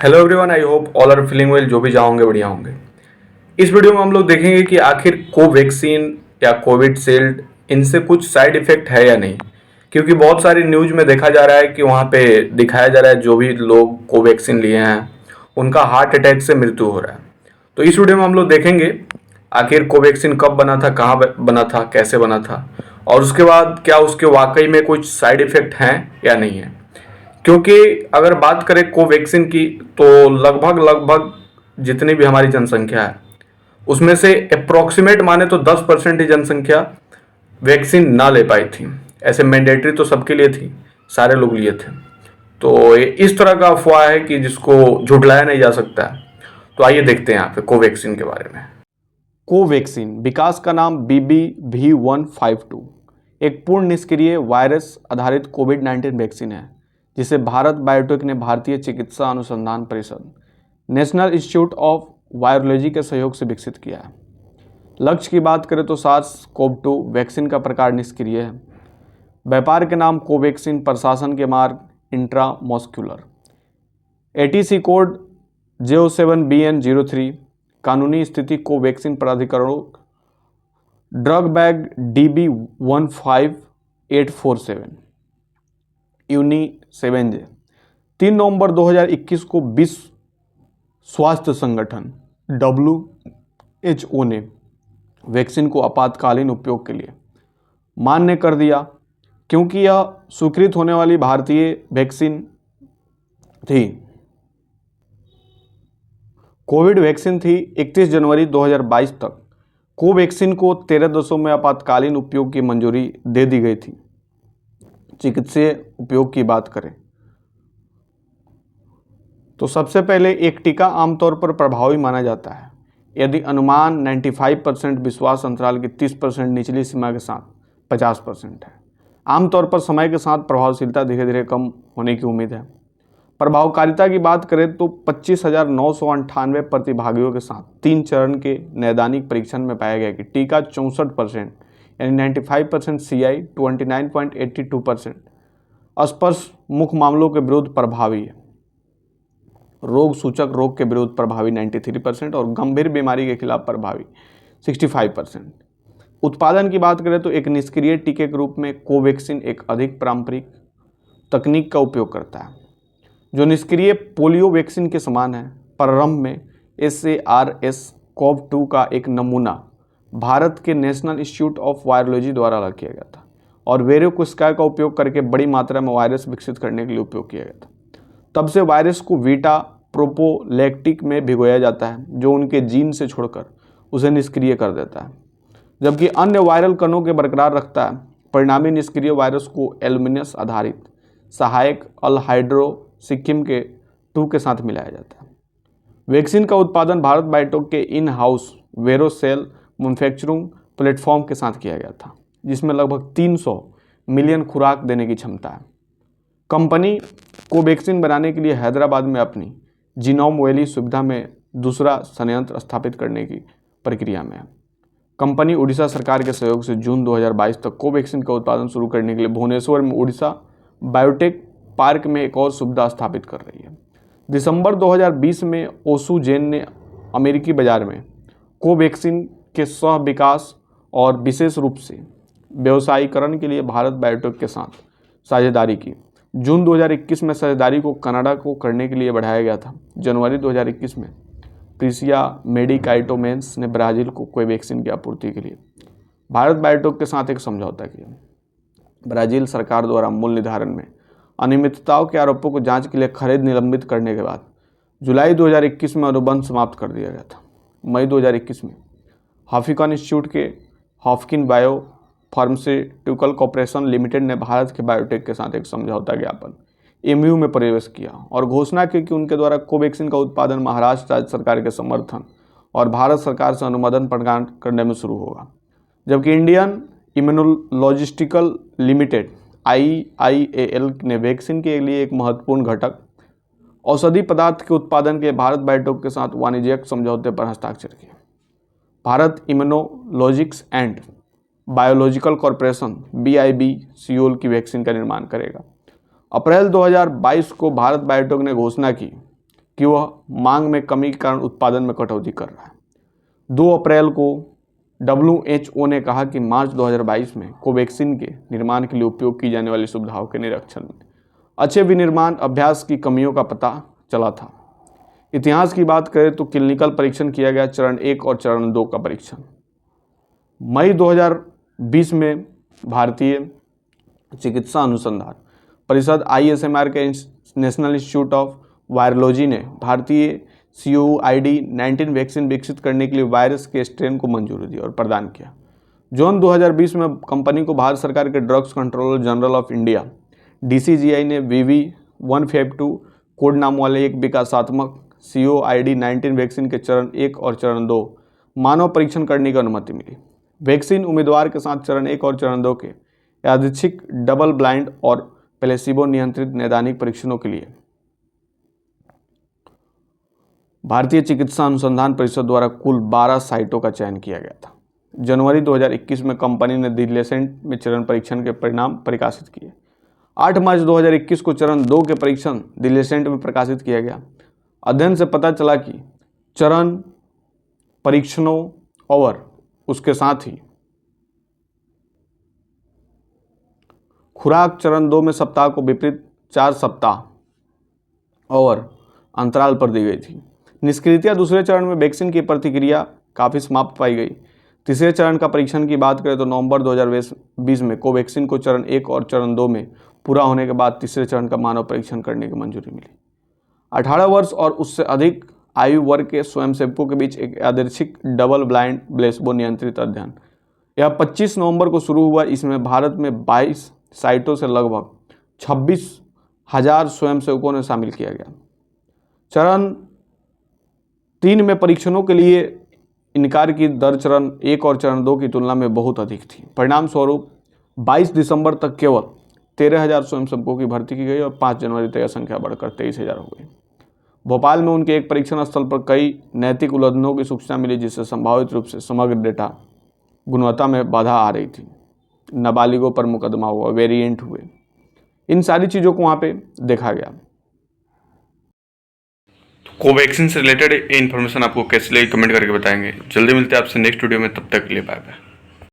Hello everyone, I hope all are feeling well. जो भी जाओगे बढ़िया होंगे। इस वीडियो में हम लोग देखेंगे कि आखिर कोवैक्सीन या कोविडशील्ड इनसे कुछ साइड इफेक्ट है या नहीं। क्योंकि बहुत सारी न्यूज में देखा जा रहा है कि वहाँ पे दिखाया जा रहा है जो भी लोग कोवैक्सीन लिए हैं उनका हार्ट अटैक से मृत्यु हो रहा है। तो इस वीडियो में हम लोग देखेंगे आखिर कोवैक्सीन कब बना था, कहाँ बना था, कैसे बना था, और उसके बाद क्या उसके वाकई में कुछ साइड इफेक्ट हैं या नहीं है। क्योंकि अगर बात करें कोवैक्सीन की तो लगभग लगभग जितनी भी हमारी जनसंख्या है उसमें से अप्रोक्सीमेट माने तो 10% ही जनसंख्या वैक्सीन ना ले पाई थी। ऐसे मैंडेटरी तो सबके लिए थी, सारे लोग लिए थे। तो ये इस तरह का अफवाह है कि जिसको झुठलाया नहीं जा सकता है। तो आइए देखते हैं यहाँ पे कोवैक्सीन के बारे में। कोवैक्सीन विकास का नाम BBV152 एक पूर्ण निष्क्रिय वायरस आधारित कोविड-19 वैक्सीन है जिसे भारत बायोटेक ने भारतीय चिकित्सा अनुसंधान परिषद नेशनल इंस्टीट्यूट ऑफ वायरोलॉजी के सहयोग से विकसित किया है। लक्ष्य की बात करें तो SARS-CoV-2 वैक्सीन का प्रकार निष्क्रिय है। व्यापार के नाम कोवैक्सीन, प्रशासन के मार्ग इंट्रामस्कुलर, ATC कोड J07BN03, कानूनी स्थिति कोवैक्सीन प्राधिकरणों drug bag DB15847 uni 7J। 3 नवंबर 2021 को विश्व स्वास्थ्य संगठन WHO ने वैक्सीन को आपातकालीन उपयोग के लिए मान्य कर दिया क्योंकि यह स्वीकृत होने वाली भारतीय वैक्सीन थी। कोविड वैक्सीन थी। 31 जनवरी 2022 तक कोवैक्सीन को 13 देशों में आपातकालीन उपयोग की मंजूरी दे दी गई थी। चिकित्सीय उपयोग की बात करें तो सबसे पहले एक टीका आमतौर पर प्रभावी माना जाता है यदि अनुमान 95% विश्वास अंतराल की 30% निचली सीमा के साथ 50% है। आमतौर पर समय के साथ प्रभावशीलता धीरे धीरे कम होने की उम्मीद है। प्रभावकारिता की बात करें तो 25,998 प्रतिभागियों के साथ 3 चरण के नैदानिक परीक्षण में पाया गया कि टीका 64% यानी 95% CI 29.82% स्पर्श मुख्य मामलों के विरुद्ध प्रभावी है। रोग सूचक रोग के विरुद्ध प्रभावी 93% और गंभीर बीमारी के खिलाफ प्रभावी 65%। उत्पादन की बात करें तो एक निष्क्रिय टीके के रूप में कोवैक्सीन एक अधिक पारंपरिक तकनीक का उपयोग करता है जो निष्क्रिय पोलियो वैक्सीन के समान है। प्रारंभ में SARS-CoV-2 का एक नमूना भारत के नेशनल इंस्टीट्यूट ऑफ वायरोलॉजी द्वारा अलग किया गया था और वेरोक्विस्का का उपयोग करके बड़ी मात्रा में वायरस विकसित करने के लिए उपयोग किया गया था। तब से वायरस को वीटा प्रोपोलैक्टिक में भिगोया जाता है जो उनके जीन से छोड़कर उसे निष्क्रिय कर देता है जबकि अन्य वायरल कणों के बरकरार रखता है। परिणामी निष्क्रिय वायरस को एल्युमिनियस आधारित सहायक अल्हाइड्रोक्सिम के 2 के साथ मिलाया जाता है। वैक्सीन का उत्पादन भारत बायोटेक के इन हाउस वेरोसेल मैन्युफैक्चरिंग प्लेटफॉर्म के साथ किया गया था जिसमें लगभग 300 मिलियन खुराक देने की क्षमता है। कंपनी कोवैक्सीन बनाने के लिए हैदराबाद में अपनी जीनोम वैली सुविधा में दूसरा संयंत्र स्थापित करने की प्रक्रिया में है। कंपनी उड़ीसा सरकार के सहयोग से जून 2022 तक कोवैक्सीन का उत्पादन शुरू करने के लिए भुवनेश्वर में उड़ीसा बायोटेक पार्क में एक और सुविधा स्थापित कर रही है। दिसंबर 2020 में ओसुजेन ने अमेरिकी बाजार में कोवैक्सीन के सह विकास और विशेष रूप से व्यवसायीकरण के लिए भारत बायोटेक के साथ साझेदारी की। जून 2021 में साझेदारी को कनाडा को करने के लिए बढ़ाया गया था। जनवरी 2021 में प्रिसिया मेडिकाइटोमेंस ने ब्राज़ील को कोवैक्सीन की आपूर्ति के लिए भारत बायोटेक के साथ एक समझौता किया। ब्राज़ील सरकार द्वारा मूल्य निर्धारण में अनियमितताओं के आरोपों को जांच के लिए खरीद निलंबित करने के बाद जुलाई 2021 में अनुबंध समाप्त कर दिया गया था। मई 2021 में हफिकन इंस्टीट्यूट के हॉफकिन बायो फार्मास्यूटिकल कॉर्पोरेशन लिमिटेड ने भारत के बायोटेक के साथ एक समझौता ज्ञापन MOU में प्रवेश किया और घोषणा की कि उनके द्वारा कोवैक्सीन का उत्पादन महाराष्ट्र राज्य सरकार के समर्थन और भारत सरकार से अनुमोदन प्रदान करने में शुरू होगा। जबकि इंडियन इम्यूनोलॉजिस्टिकल लिमिटेड IIAL ने वैक्सीन के लिए एक महत्वपूर्ण घटक औषधि पदार्थ के उत्पादन के भारत बायोटेक के साथ वाणिज्यिक समझौते पर हस्ताक्षर किए। Bharat immunologicals and biological corporation BIB सियोल की वैक्सीन का निर्माण करेगा। अप्रैल 2022 को भारत बायोटेक ने घोषणा की कि वह मांग में कमी के कारण उत्पादन में कटौती कर रहा है। 2 अप्रैल को WHO ने कहा कि मार्च 2022 में कोवैक्सीन के निर्माण के लिए उपयोग की जाने वाली सुविधाओं के निरीक्षण में अच्छे विनिर्माण अभ्यास की कमियों का पता चला था। इतिहास की बात करें तो क्लिनिकल परीक्षण किया गया, चरण 1 और चरण 2 का परीक्षण। मई 2020 में भारतीय चिकित्सा अनुसंधान परिषद ISMR के नेशनल इंस्टीट्यूट ऑफ वायरोलॉजी ने भारतीय COVID-19 वैक्सीन विकसित करने के लिए वायरस के स्ट्रेन को मंजूरी दी और प्रदान किया। जून 2020 में कंपनी को भारत सरकार के drugs controller general of India DCGI ने VV152 कोड नाम वाले एक विकासात्मक COVID-19 वैक्सीन के चरण 1 और चरण 2 मानव परीक्षण करने की अनुमति मिली। वैक्सीन उम्मीदवार के साथ चरण 1 और चरण 2 के यादृच्छिक डबल ब्लाइंड और प्लेसिबो नियंत्रित नैदानिक परीक्षणों के लिए भारतीय चिकित्सा अनुसंधान परिषद द्वारा कुल 12 साइटों का चयन किया गया था। जनवरी 2021 में कंपनी ने दिलेसेंट में चरण परीक्षण के परिणाम प्रकाशित किए। 8 मार्च 2021 को चरण 2 के परीक्षण दिलेसेंट में प्रकाशित किया गया। अध्ययन से पता चला कि चरण परीक्षणों और उसके साथ ही खुराक चरण 2 में सप्ताह को विपरीत 4 सप्ताह और अंतराल पर दी गई थी। निष्क्रियता दूसरे चरण में वैक्सीन की प्रतिक्रिया काफ़ी समाप्त पाई गई। तीसरे चरण का परीक्षण की बात करें तो नवंबर 2020 में कोवैक्सीन को चरण 1 और चरण 2 में पूरा होने के बाद तीसरे चरण का मानव परीक्षण करने की मंजूरी मिली। 18 वर्ष और उससे अधिक आयु वर्ग के स्वयंसेवकों के बीच एक यादृच्छिक डबल ब्लाइंड प्लेसिबो नियंत्रित अध्ययन यह 25 नवंबर को शुरू हुआ। इसमें भारत में 22 साइटों से लगभग 26,000 स्वयंसेवकों ने शामिल किया गया। चरण 3 में परीक्षणों के लिए इनकार की दर चरण 1 और चरण 2 की तुलना में बहुत अधिक थी। परिणाम स्वरूप 22 दिसंबर तक केवल 13,000 स्वयंसेवकों की भर्ती की गई और 5 जनवरी तक यह संख्या बढ़कर 23,000 हो गई। भोपाल में उनके एक परीक्षण स्थल पर कई नैतिक उल्लंघनों की सूचना मिली, जिससे संभावित रूप से समग्र डेटा गुणवत्ता में बाधा आ रही थी। नाबालिगों पर मुकदमा हुआ, वेरिएंट हुए, इन सारी चीज़ों को वहाँ पे देखा गया। कोवैक्सीन से रिलेटेड इन्फॉर्मेशन आपको कैसे लगी कमेंट करके बताएंगे। जल्दी मिलते हैं आपसे नेक्स्ट वीडियो में, तब तक के लिए बाय बाय।